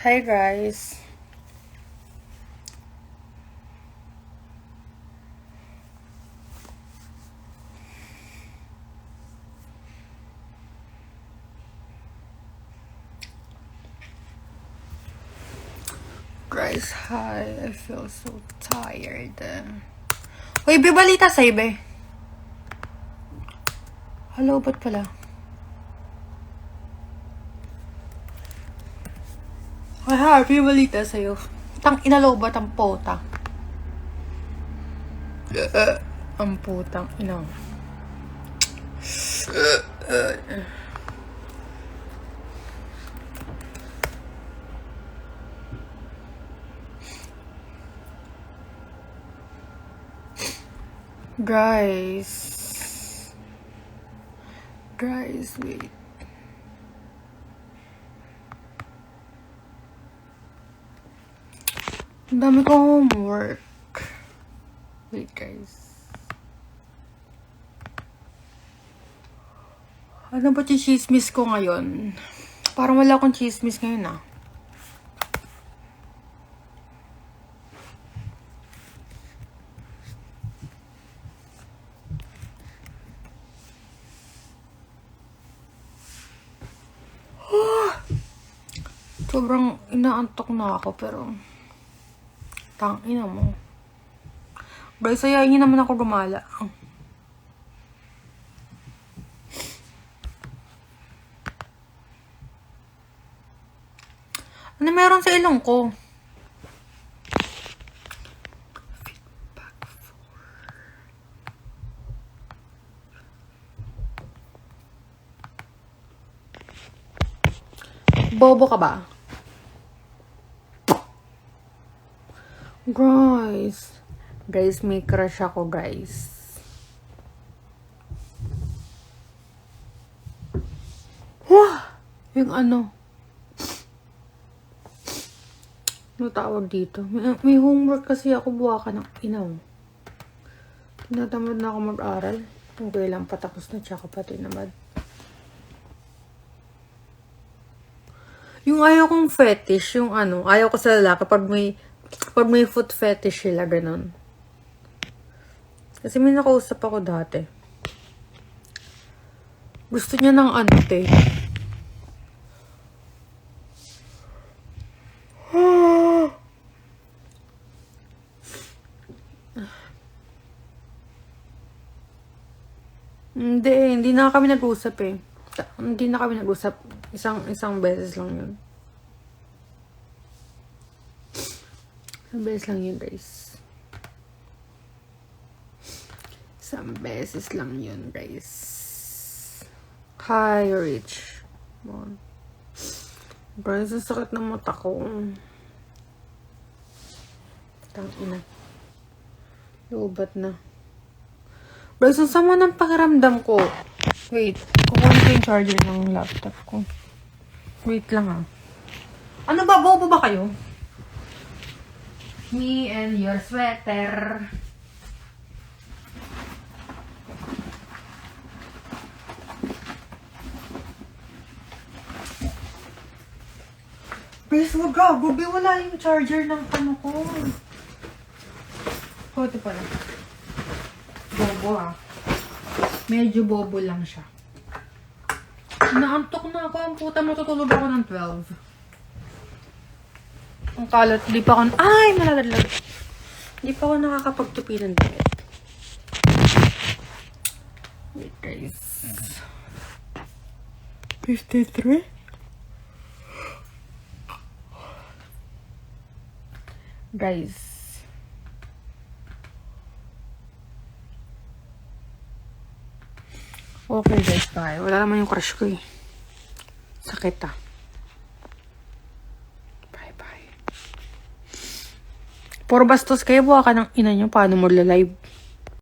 Hi guys. Guys, hi. I feel so tired. Uy, balita sa'yo, be. Hello, ba't pala? Ay, happy balita sa'yo. Tang inalobat ang pota. Ang putang ina. Guys, wait. Ang dami kong homework. Wait, guys. Ano ba yung chismis ko ngayon? Parang wala akong chismis ngayon, ah. Sobrang inaantok na ako, pero tangina mo. Guys, ayayin naman ako gumala. Ano meron sa ilong ko? Bobo ka ba? Guys, may crush ako, guys. Yung ano? Ano tawag dito? May homework kasi ako, buwa ka ng inaw. Tinatamad na ako mag-aral. Kung kailang patapos na, tsaka pati namad. Yung ayaw kong fetish, yung ano, ayaw ko sa lalaki pag may foot fetish sila, ganun. Kasi may nakausap ako dati. Gusto niya ng ano, te. Hindi na kami nag-usap eh. Hindi na kami nag-usap. Isang beses lang yun. Isang beses lang yun, guys. Isang beses lang yun, guys. Hi, Rich. Guys, ang sakit ng mata ko. Tangina. Lubat na. Guys, ang sama ng pakiramdam ko. Wait, kukunin ko yung charger ng laptop ko. Wait lang ah. Ano ba? Bobo ba kayo? Me and your sweater. Guys, wag ka. Gobi, wala yung charger ng ano ko. Ito pala. Bobo ah. Medyo bobo lang siya. Naantok na ako. Ang puta, matutulog ako ng 12. Ang kalat, di pa ako... Ay, malalaglag. Di pa ako nakakapagtupi ng damit. Wait, guys. 53? Guys. Okay, guys, bye. Wala naman yung crush ko eh. Sakit ah. Bye-bye. Puro bastos kayo, buha ka ng ina nyo. Paano mo live?